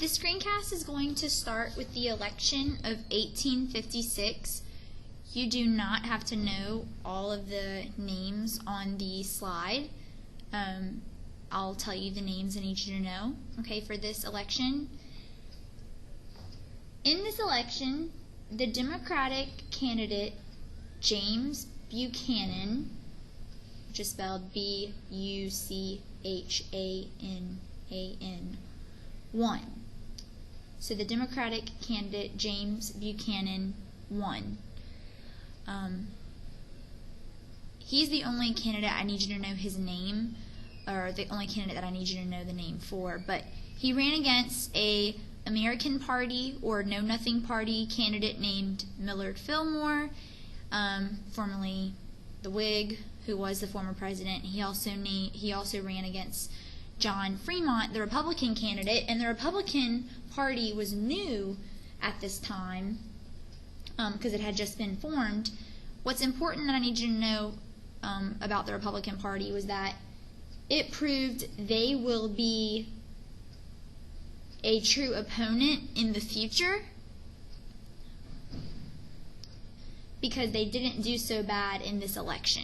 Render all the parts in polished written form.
This screencast is going to start with the election of 1856. You do not have to know all of the names on the slide. I'll tell you the names I need you to know, okay, for this election. In this election, the Democratic candidate James Buchanan, which is spelled B-U-C-H-A-N-A-N, won. So the Democratic candidate James Buchanan won. He's the only candidate I need you to know his name, or the only candidate that I need you to know the name for. But he ran against a American Party or Know Nothing Party candidate named Millard Fillmore, formerly the Whig, who was the former president. He also ran against John Fremont, the Republican candidate, and the Republican Party was new at this time because it had just been formed. What's important that I need you to know about the Republican Party was that it proved they will be a true opponent in the future because they didn't do so bad in this election.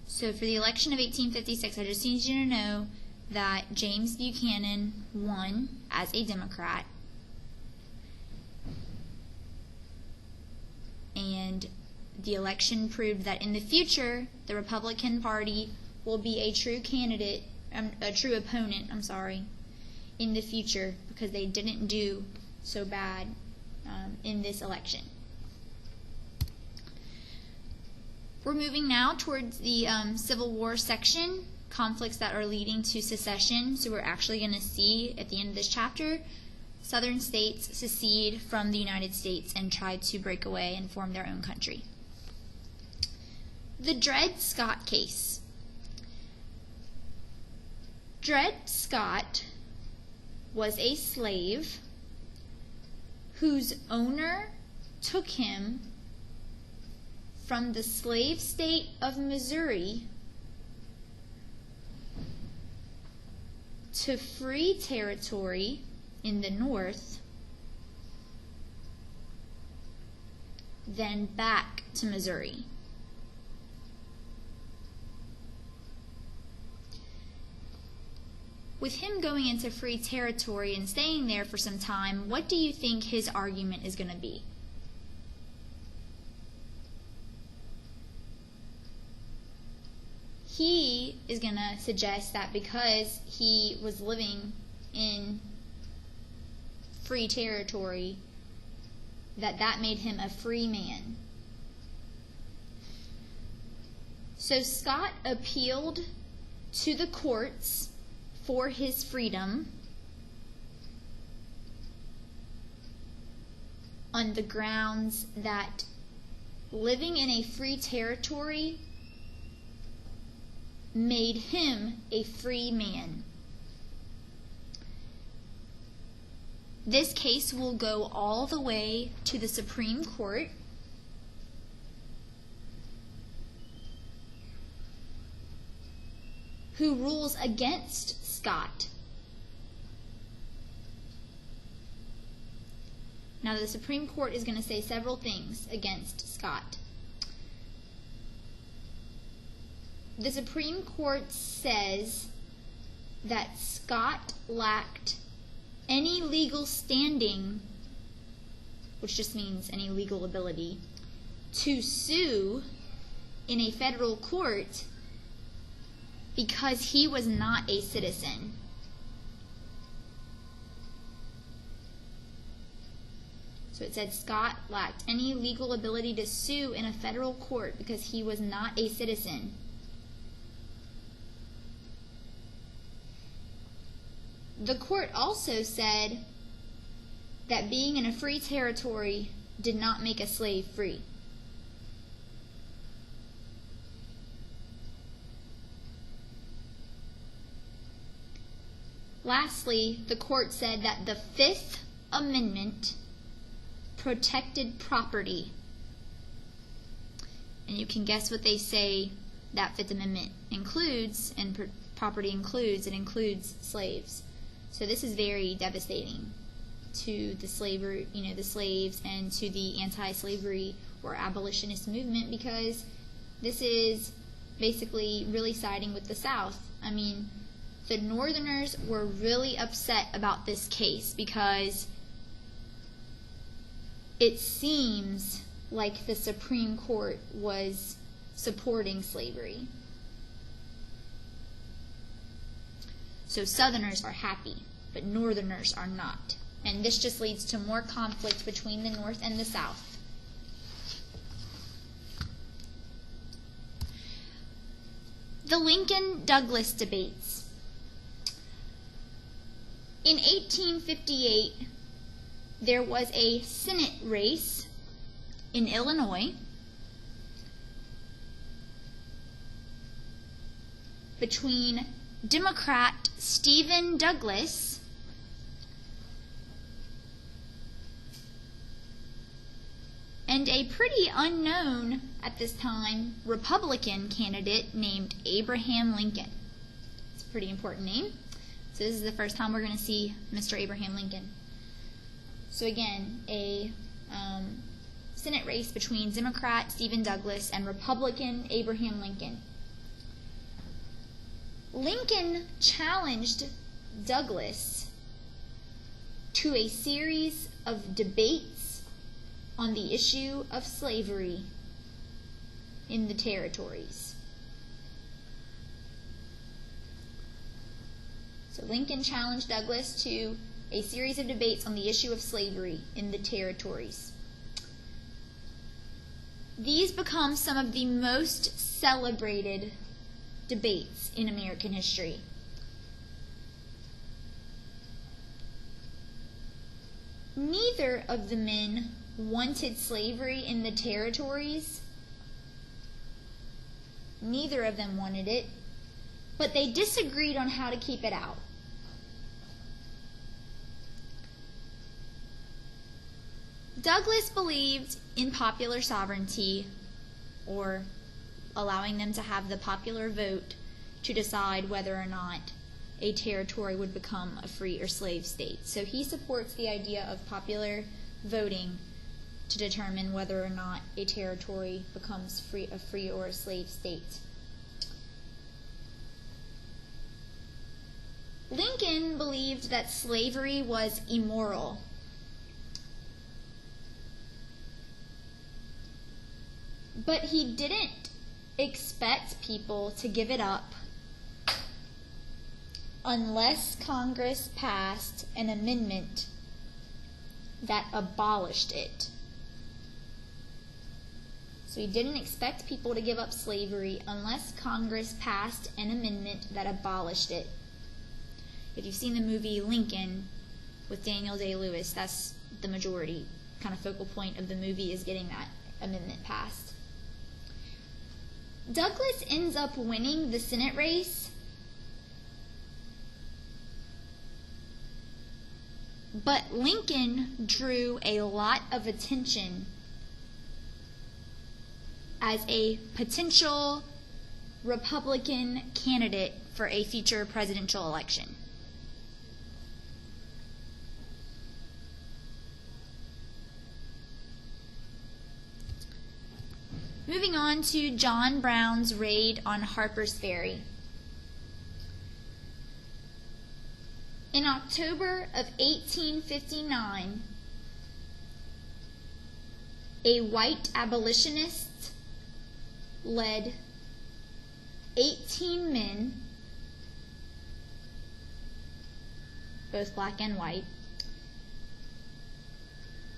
So for the election of 1856, I just need you to know that James Buchanan won as a Democrat, and the election proved that in the future the Republican Party will be a true candidate, a true opponent, in the future because they didn't do so bad in this election. We're moving now towards the Civil War section, conflicts that are leading to secession. So we're actually going to see at the end of this chapter, Southern states secede from the United States and try to break away and form their own country. The Dred Scott case. Dred Scott was a slave whose owner took him from the slave state of Missouri to free territory in the north, then back to Missouri. With him going into free territory and staying there for some time, what do you think his argument is going to be? He is going to suggest that because he was living in free territory, that made him a free man. So Scott appealed to the courts for his freedom on the grounds that living in a free territory made him a free man. This case will go all the way to the Supreme Court, who rules against Scott. Now the Supreme Court is going to say several things against Scott. The Supreme Court says that Scott lacked any legal standing, which just means any legal ability, to sue in a federal court because he was not a citizen. So it said Scott lacked any legal ability to sue in a federal court because he was not a citizen. The court also said that being in a free territory did not make a slave free. Lastly, the court said that the Fifth Amendment protected property. And you can guess what they say that Fifth Amendment includes and property includes, it includes slaves. So this is very devastating to the slavery, the slaves, and to the anti-slavery or abolitionist movement, because this is basically really siding with the South. I mean, the Northerners were really upset about this case because it seems like the Supreme Court was supporting slavery. So Southerners are happy, but Northerners are not. And this just leads to more conflict between the North and the South. The Lincoln-Douglas debates. In 1858, there was a Senate race in Illinois between Democrat Stephen Douglas and a pretty unknown at this time Republican candidate named Abraham Lincoln. It's a pretty important name. So this is the first time we're going to see Mr. Abraham Lincoln. So again, a Senate race between Democrat Stephen Douglas and Republican Abraham Lincoln. Lincoln challenged Douglas to a series of debates on the issue of slavery in the territories. So Lincoln challenged Douglas to a series of debates on the issue of slavery in the territories. These become some of the most celebrated debates in American history. Neither of the men wanted slavery in the territories. Neither of them wanted it, but they disagreed on how to keep it out. Douglas believed in popular sovereignty, or allowing them to have the popular vote to decide whether or not a territory would become a free or slave state. So he supports the idea of popular voting to determine whether or not a territory becomes a free or a slave state. Lincoln believed that slavery was immoral. But he didn't expect people to give it up unless Congress passed an amendment that abolished it. So he didn't expect people to give up slavery unless Congress passed an amendment that abolished it. If you've seen the movie Lincoln with Daniel Day-Lewis, that's the majority kind of focal point of the movie, is getting that amendment passed. Douglas ends up winning the Senate race, but Lincoln drew a lot of attention as a potential Republican candidate for a future presidential election. Moving on to John Brown's raid on Harper's Ferry. In October of 1859, a white abolitionist led 18 men, both black and white,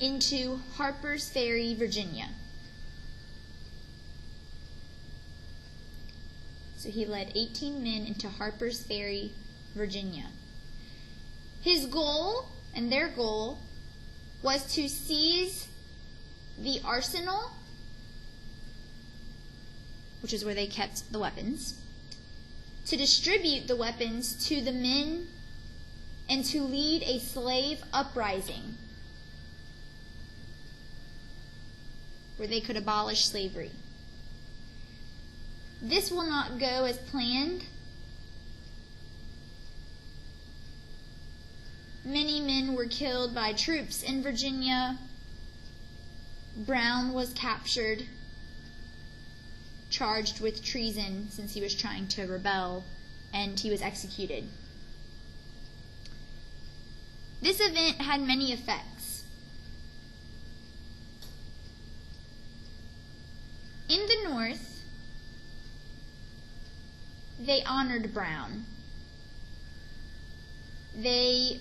into Harper's Ferry, Virginia. So he led 18 men into Harper's Ferry, Virginia. His goal, and their goal, was to seize the arsenal, which is where they kept the weapons, to distribute the weapons to the men, and to lead a slave uprising where they could abolish slavery. This will not go as planned, Many men were killed by troops in Virginia. Brown was captured, charged with treason since he was trying to rebel, and he was executed. This event had many effects. In the North, they honored Brown. They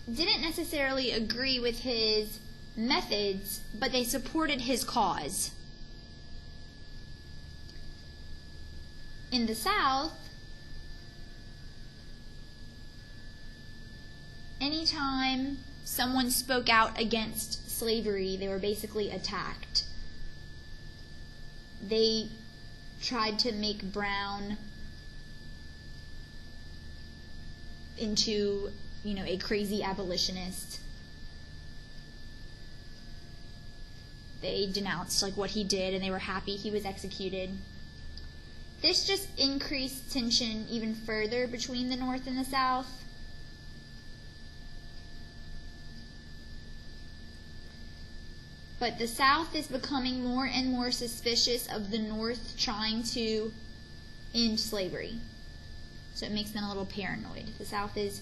didn't necessarily agree with his methods, but they supported his cause. In the South, anytime someone spoke out against slavery, they were basically attacked. They tried to make Brown into, a crazy abolitionist. They denounced what he did, and they were happy he was executed. This just increased tension even further between the North and the South. But the South is becoming more and more suspicious of the North trying to end slavery. So it makes them a little paranoid. The South is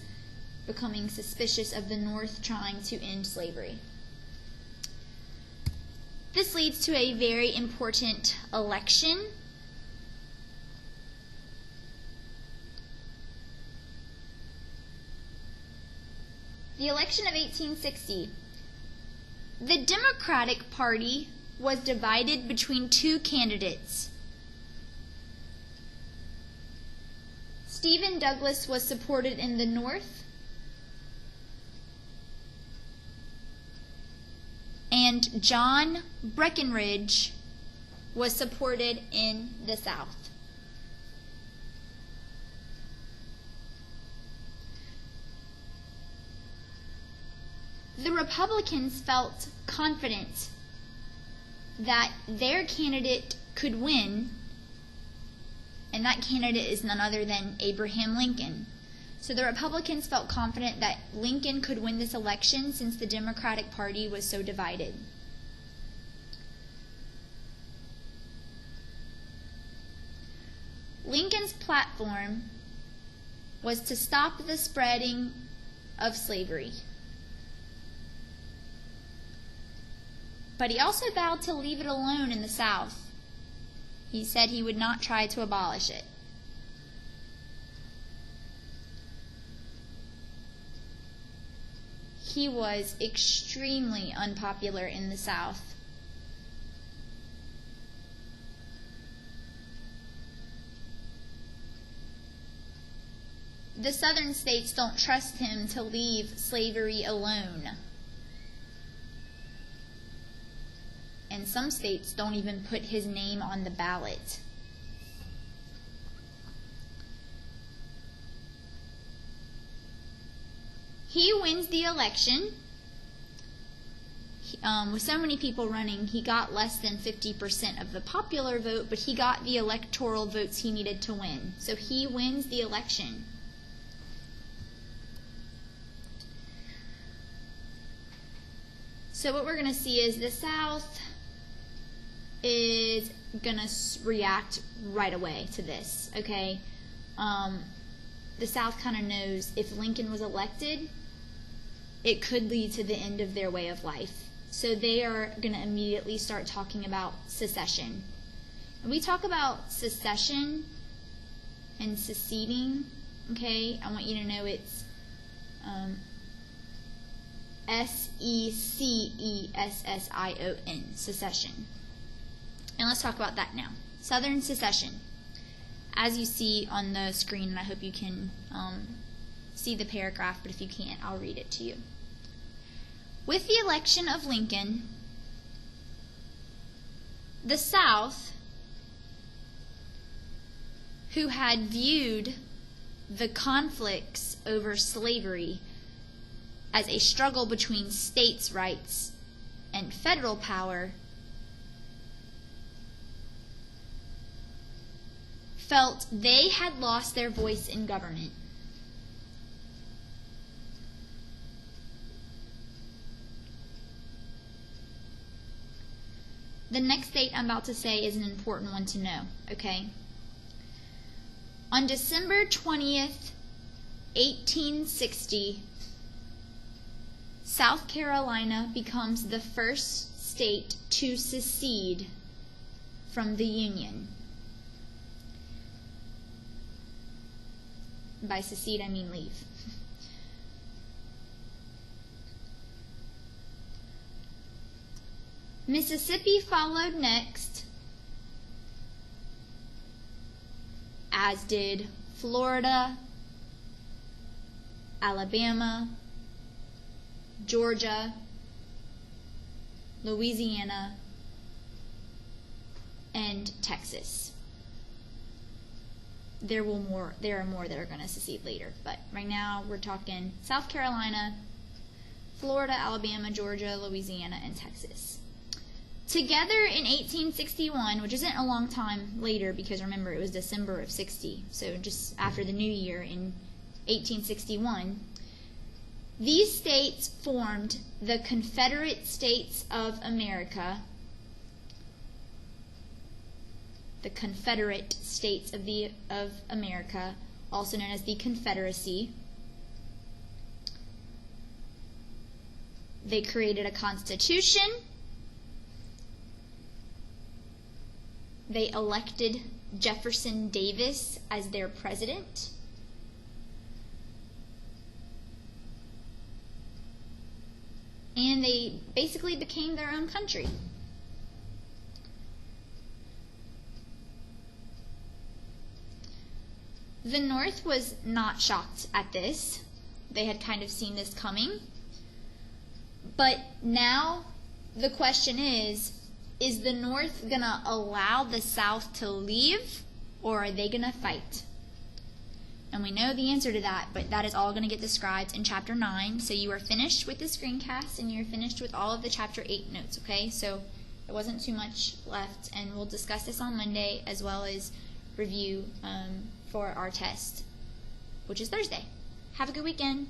becoming suspicious of the North trying to end slavery. This leads to a very important election. The election of 1860. The Democratic Party was divided between two candidates. Stephen Douglas was supported in the North, and John Breckinridge was supported in the South. The Republicans felt confident that their candidate could win, and that candidate is none other than Abraham Lincoln. So the Republicans felt confident that Lincoln could win this election since the Democratic Party was so divided. Lincoln's platform was to stop the spreading of slavery. But he also vowed to leave it alone in the South. He said he would not try to abolish it. He was extremely unpopular in the South. The Southern states don't trust him to leave slavery alone. And some states don't even put his name on the ballot. He wins the election. With so many people running, he got less than 50% of the popular vote, but he got the electoral votes he needed to win. So he wins the election. So what we're going to see is the South is going to react right away to this, okay? The South kind of knows if Lincoln was elected, it could lead to the end of their way of life. So they are going to immediately start talking about secession. When we talk about secession and seceding, okay, I want you to know it's S-E-C-E-S-S-I-O-N, secession. And let's talk about that now. Southern secession. As you see on the screen, and I hope you can see the paragraph, but if you can't, I'll read it to you. With the election of Lincoln, the South, who had viewed the conflicts over slavery as a struggle between states' rights and federal power, felt they had lost their voice in government. The next date I'm about to say is an important one to know, okay? On December 20th, 1860, South Carolina becomes the first state to secede from the Union. By secede, I mean leave. Mississippi followed next, as did Florida, Alabama, Georgia, Louisiana, and Texas. There are more that are going to secede later, but right now we're talking South Carolina, Florida, Alabama, Georgia, Louisiana, and Texas. Together in 1861, which isn't a long time later because remember it was December of 60, so just after the new year in 1861, these states formed the Confederate States of America, the Confederate States of America, also known as the Confederacy. They created a constitution. They elected Jefferson Davis as their president. And they basically became their own country. The North was not shocked at this. They had kind of seen this coming. But now the question is the North going to allow the South to leave, or are they going to fight? And we know the answer to that, but that is all going to get described in Chapter 9. So you are finished with the screencast, and you're finished with all of the Chapter 8 notes, okay? So there wasn't too much left, and we'll discuss this on Monday, as well as review for our test, which is Thursday. Have a good weekend.